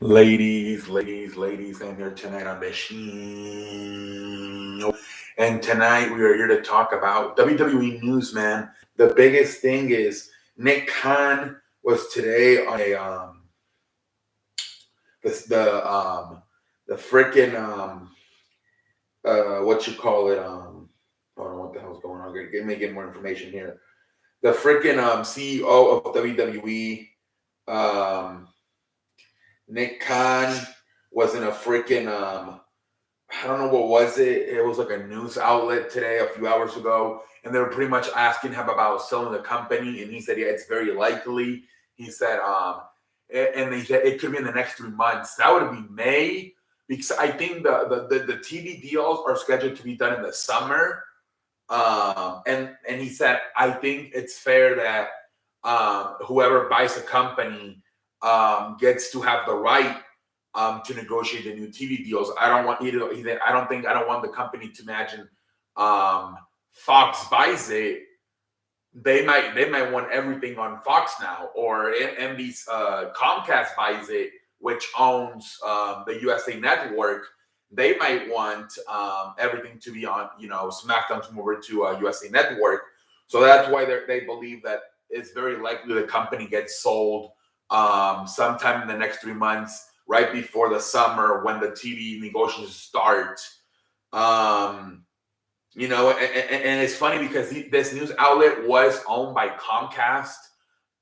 Ladies, I'm here tonight on the Sheen. And tonight we are here to talk about WWE news, man. The biggest thing is Nick Khan was today on the freaking what you call it I don't know what the hell's going on. Let me get more information here. The freaking CEO of WWE, um Nick Khan, was in a freaking I don't know what was it. It was like a news outlet today, a few hours ago, and they were pretty much asking him about selling the company, and he said, "Yeah, it's very likely." He said, and they said it could be in the next 3 months. That would be May, because I think the TV deals are scheduled to be done in the summer. And he said, I think it's fair that whoever buys the company gets to have the right to negotiate the new TV deals. I don't want either. I don't want the company to imagine Fox buys it. They might want everything on Fox now, or NBC, Comcast buys it, which owns the USA Network. They might want everything to be on, SmackDown to move over to USA Network. So that's why they believe that it's very likely the company gets sold sometime in the next 3 months, right before the summer when the TV negotiations start. And it's funny because this news outlet was owned by Comcast,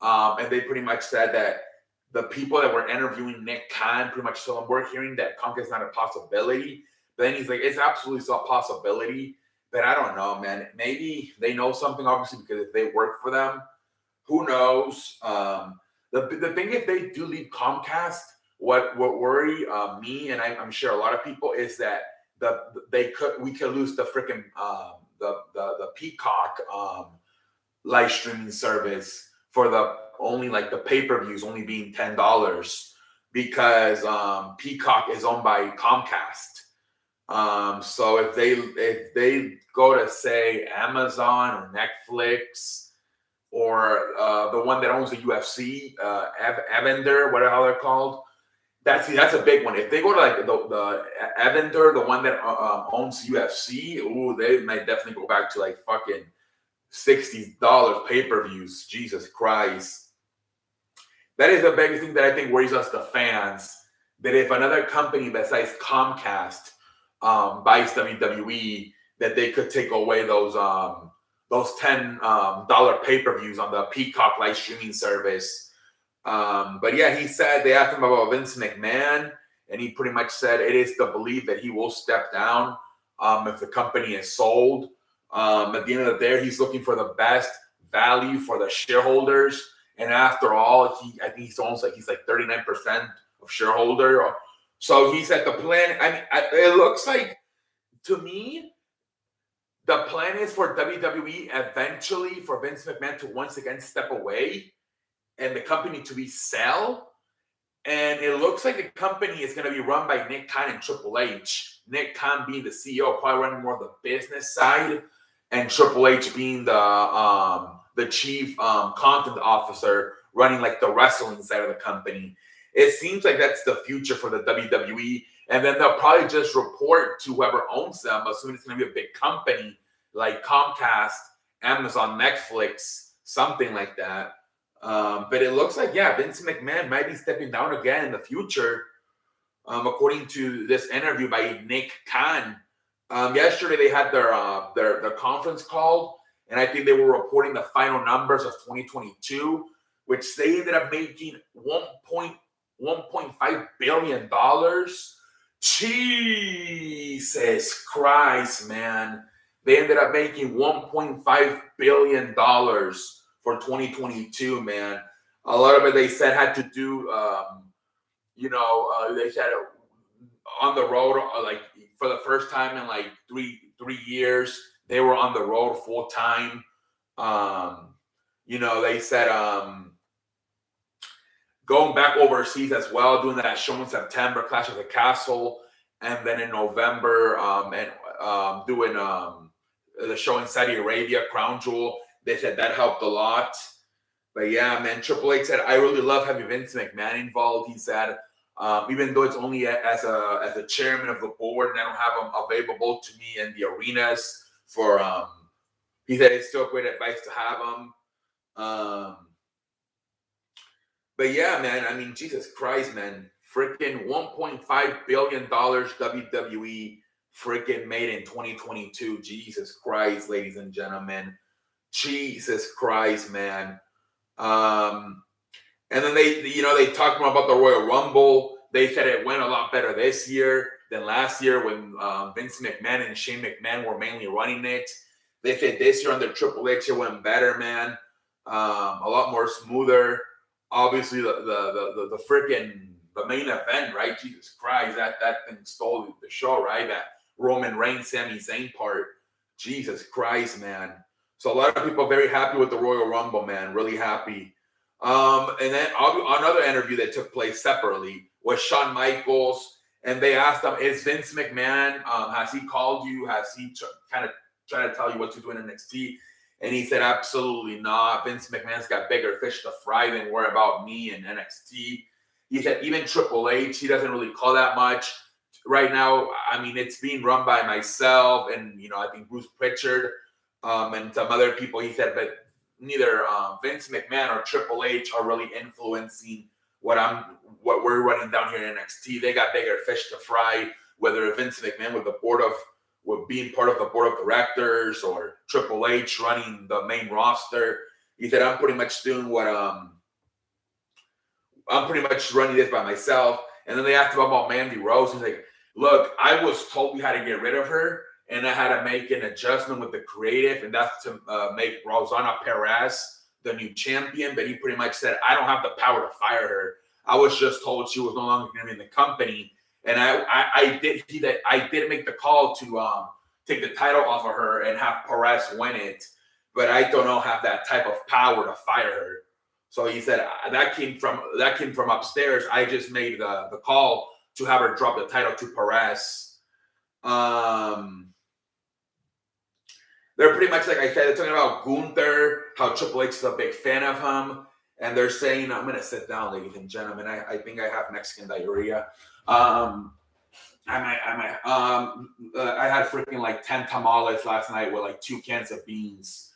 and they pretty much said that the people that were interviewing Nick Khan pretty much told him, we're hearing that Comcast is not a possibility. But then he's like, it's absolutely still a possibility. But I don't know, man. Maybe they know something, obviously, because if they work for them, who knows? The thing, if they do leave Comcast, what worry me, and I'm sure a lot of people, is that we could lose the freaking the Peacock live streaming service, for the only, like, the pay-per-views only being $10, because Peacock is owned by Comcast. So if they go to, say, Amazon or Netflix, or the one that owns the UFC, Evander, whatever they're called. That's a big one. If they go to, like, the Evander, the one that owns UFC, they might definitely go back to, like, fucking $60 pay-per-views. Jesus Christ. That is the biggest thing that I think worries us, the fans. That if another company besides Comcast buys WWE, that they could take away those $10 pay-per-views on the Peacock live streaming service. But yeah, he said, they asked him about Vince McMahon, and he pretty much said it is the belief that he will step down if the company is sold. At the end of the day, he's looking for the best value for the shareholders. And after all, I think he's 39% of shareholder. So he said the plan. I mean, it looks like, to me, the plan is for WWE eventually for Vince McMahon to once again step away and the company to be sell. And it looks like the company is going to be run by Nick Khan and Triple H. Nick Khan being the CEO, probably running more of the business side, and Triple H being the chief content officer, running, like, the wrestling side of the company. It seems like that's the future for the WWE. And then they'll probably just report to whoever owns them, assuming it's going to be a big company like Comcast, Amazon, Netflix, something like that. But it looks like, yeah, Vince McMahon might be stepping down again in the future, according to this interview by Nick Khan. Yesterday they had their conference call, and I think they were reporting the final numbers of 2022, which they ended up making $1.5 billion. Jesus Christ, man. They ended up making $1.5 billion for 2022, man. A lot of it, they said, had to do, they said on the road, like, for the first time in, like, three years, they were on the road full time. They said going back overseas as well, doing that show in September, Clash of the Castle, and then in November, doing the show in Saudi Arabia, Crown Jewel. They said that helped a lot. But yeah, man, Triple H said, I really love having Vince McMahon involved. He said, even though it's only as a chairman of the board, and I don't have them available to me in the arenas for. He said it's still great advice to have them. But yeah, man, I mean, Jesus Christ, man, freaking $1.5 billion WWE freaking made in 2022. Jesus Christ, ladies and gentlemen. Jesus Christ, man. And then they talked more about the Royal Rumble. They said it went a lot better this year than last year when Vince McMahon and Shane McMahon were mainly running it. They said this year under Triple H it went better, man. A lot more smoother. Obviously, the freaking the main event, right? Jesus Christ, that thing stole the show, right? That Roman Reigns, Sami Zayn part. Jesus Christ, man. So a lot of people are very happy with the Royal Rumble, man. Really happy. And then another interview that took place separately was Shawn Michaels, and they asked him, "Is Vince McMahon? Has he called you? Has he kind of tried to tell you what to do in NXT?" And he said, "Absolutely not. Vince McMahon's got bigger fish to fry than worry about me and NXT." He said, "Even Triple H, he doesn't really call that much right now. I mean, it's being run by myself and I think Bruce Pritchard and some other people." He said, "But neither Vince McMahon or Triple H are really influencing what we're running down here in NXT. They got bigger fish to fry, whether Vince McMahon with being part of the board of directors or Triple H running the main roster." He said, "I'm pretty much doing what I'm pretty much running this by myself." And then they asked him about Mandy Rose. He's like, "Look, I was told we had to get rid of her, and I had to make an adjustment with the creative, and that's to make Rosanna Perez the new champion." But he pretty much said, "I don't have the power to fire her. I was just told she was no longer going to be in the company, and I did make the call to take the title off of her and have Perez win it, but I don't have that type of power to fire her." So he said that came from upstairs. I just made the call to have her drop the title to Perez. They're pretty much, like I said, they're talking about Gunther, how Triple H is a big fan of him. And they're saying, I'm going to sit down, ladies and gentlemen. I think I have Mexican diarrhea. I had freaking like 10 tamales last night with like 2 cans of beans.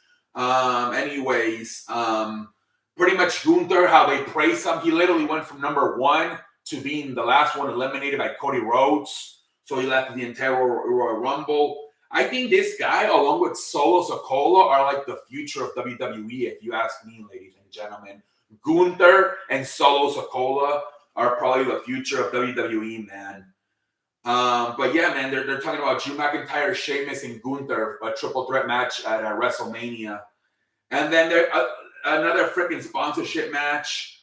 Pretty much Gunther, how they praise him. He literally went from number 1 to being the last one eliminated by Cody Rhodes. So he left the entire Royal Rumble. I think this guy, along with Solo Sikoa, are like the future of WWE, if you ask me, ladies and gentlemen. Gunther and Solo Sikoa are probably the future of WWE, man. But yeah, man, they're talking about Drew McIntyre, Sheamus, and Gunther, a triple threat match at WrestleMania. And then there another freaking sponsorship match.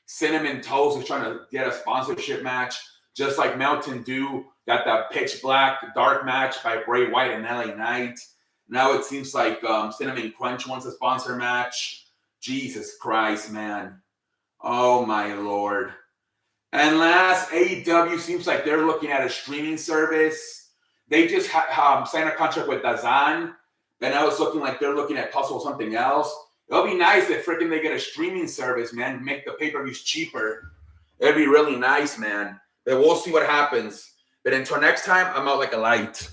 Cinnamon Toast is trying to get a sponsorship match, just like Mountain Dew got that pitch black dark match by Bray Wyatt and LA Knight. Now it seems like Cinnamon Crunch wants a sponsor match. Jesus Christ, man. Oh, my Lord. And last, AEW seems like they're looking at a streaming service. They just signed a contract with DAZN. And now it's looking like they're looking at possible something else. It'll be nice if freaking they get a streaming service, man. Make the pay-per-views cheaper. It'd be really nice, man. But we'll see what happens. But until next time, I'm out like a light.